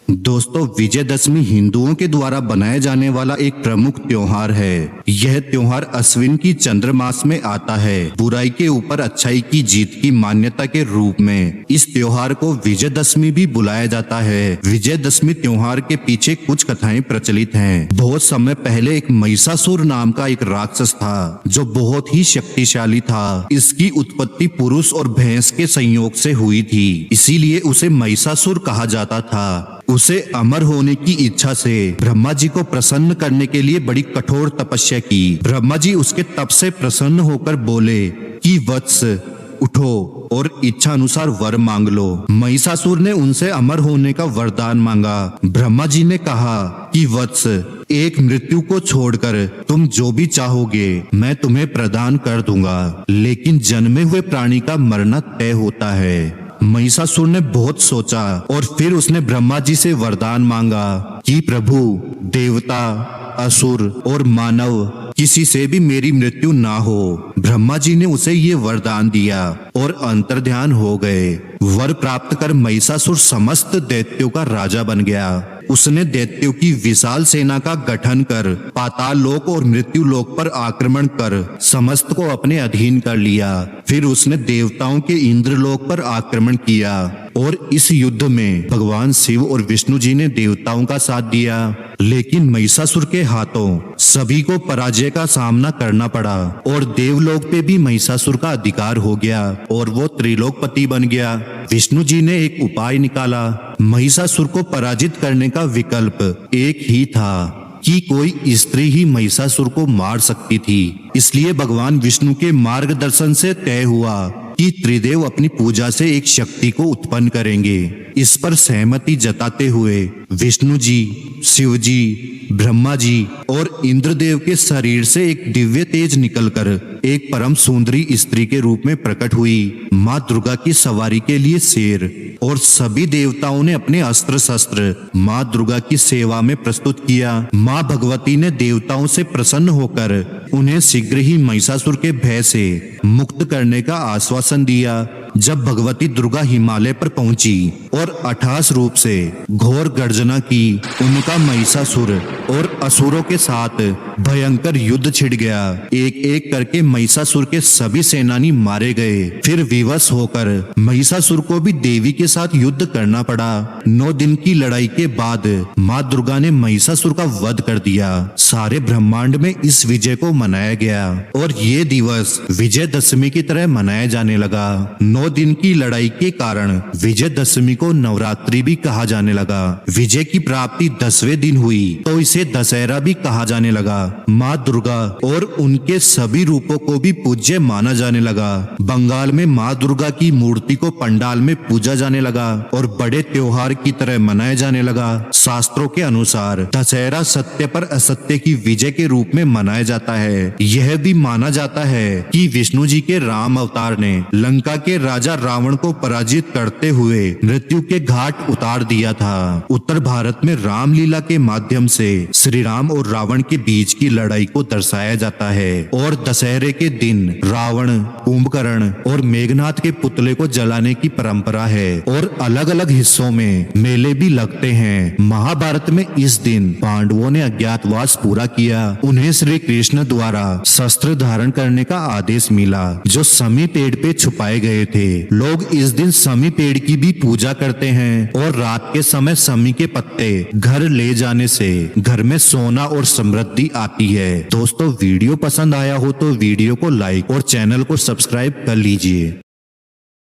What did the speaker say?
दोस्तों, विजयदशमी हिंदुओं के द्वारा बनाया जाने वाला एक प्रमुख त्योहार है। यह त्योहार अश्विन की चंद्रमास में आता है। बुराई के ऊपर अच्छाई की जीत की मान्यता के रूप में इस त्योहार को विजयदशमी भी बुलाया जाता है। विजयदशमी त्योहार के पीछे कुछ कथाएं प्रचलित हैं। बहुत समय पहले एक महिषासुर नाम का एक राक्षस था जो बहुत ही शक्तिशाली था। इसकी उत्पत्ति पुरुष और भैंस के संयोग से हुई थी, इसीलिए उसे महिषासुर कहा जाता था। उसे अमर होने की इच्छा से ब्रह्मा जी को प्रसन्न करने के लिए बड़ी कठोर तपस्या की। ब्रह्मा जी उसके तप से प्रसन्न होकर बोले कि वत्स उठो और इच्छा अनुसार वर मांग लो। महिषासुर ने उनसे अमर होने का वरदान मांगा। ब्रह्मा जी ने कहा कि वत्स, एक मृत्यु को छोड़कर तुम जो भी चाहोगे मैं तुम्हें प्रदान कर दूंगा, लेकिन जन्मे हुए प्राणी का मरना तय होता है। महिषासुर ने बहुत सोचा और फिर उसने ब्रह्मा जी से वरदान मांगा कि प्रभु, देवता, असुर और मानव किसी से भी मेरी मृत्यु ना हो। ब्रह्मा जी ने उसे ये वरदान दिया और अंतर्ध्यान हो गए। वर प्राप्त कर महिषासुर समस्त दैत्यों का राजा बन गया। उसने दैत्यों की विशाल सेना का गठन कर पाताल लोक और मृत्यु लोक पर आक्रमण कर समस्त को अपने अधीन कर लिया। फिर उसने देवताओं के इंद्रलोक पर आक्रमण किया और इस युद्ध में भगवान शिव और विष्णु जी ने देवताओं का साथ दिया, लेकिन महिषासुर के हाथों सभी को पराजय का सामना करना पड़ा और देवलोक पे भी महिषासुर का अधिकार हो गया और वो त्रिलोकपति बन गया। विष्णु जी ने एक उपाय निकाला। महिषासुर को पराजित करने का विकल्प एक ही था कि कोई स्त्री ही महिषासुर को मार सकती थी। इसलिए भगवान विष्णु के मार्गदर्शन से तय हुआ कि त्रिदेव अपनी पूजा से एक शक्ति को उत्पन्न करेंगे। इस पर सहमति जताते हुए विष्णु जी, शिव जी, ब्रह्मा जी और इंद्रदेव के शरीर से एक दिव्य तेज निकलकर एक परम सुंदरी स्त्री के रूप में प्रकट हुई। माँ दुर्गा की सवारी के लिए शेर और सभी देवताओं ने अपने अस्त्र शस्त्र माँ दुर्गा की सेवा में प्रस्तुत किया। माँ भगवती ने देवताओं से प्रसन्न होकर उन्हें शीघ्र ही महिषासुर के भय से मुक्त करने का आश्वासन दिया। जब भगवती दुर्गा हिमालय पर पहुंची और अट्टहास रूप से घोर गर्जना की, उनका महिषासुर और असुरों के साथ भयंकर युद्ध छिड़ गया। एक एक करके महिषासुर के सभी सेनानी मारे गए। फिर विवश होकर महिषासुर को भी देवी के साथ युद्ध करना पड़ा। 9 दिन की लड़ाई के बाद माँ दुर्गा ने महिषासुर का वध कर दिया। सारे ब्रह्मांड में इस विजय को मनाया गया और ये दिवस विजयदशमी की तरह मनाया जाने लगा। 9 दिन की लड़ाई के कारण विजयदशमी को नवरात्रि भी कहा जाने लगा। विजय की प्राप्ति 10वें दिन हुई तो इसे दशहरा भी कहा जाने लगा। माँ दुर्गा और उनके सभी रूपों को भी पूज्य माना जाने लगा। बंगाल में माँ दुर्गा की मूर्ति को पंडाल में पूजा जाने लगा और बड़े त्योहार की तरह मनाया जाने लगा। शास्त्रों के अनुसार दशहरा सत्य पर असत्य की विजय के रूप में मनाया जाता है। यह भी माना जाता है कि विष्णु जी के राम अवतार ने लंका के राजा रावण को पराजित करते हुए मृत्यु के घाट उतार दिया था। उत्तर भारत में रामलीला के माध्यम से श्री राम और रावण के बीच की लड़ाई को दर्शाया जाता है और दशहरे के दिन रावण, कुंभकर्ण और मेघनाथ के पुतले को जलाने की परंपरा है और अलग अलग हिस्सों में मेले भी लगते हैं। महाभारत में इस दिन पांडवों ने अज्ञातवास पूरा किया। उन्हें श्री कृष्ण द्वारा शस्त्र धारण करने का आदेश मिला जो समी पेड़ पे छुपाए गए थे। लोग इस दिन समी पेड़ की भी पूजा करते हैं और रात के समय समी के पत्ते घर ले जाने से घर में सोना और समृद्धि आती है। दोस्तों, वीडियो पसंद आया हो तो वीडियो को लाइक और चैनल को सब्सक्राइब कर लीजिए।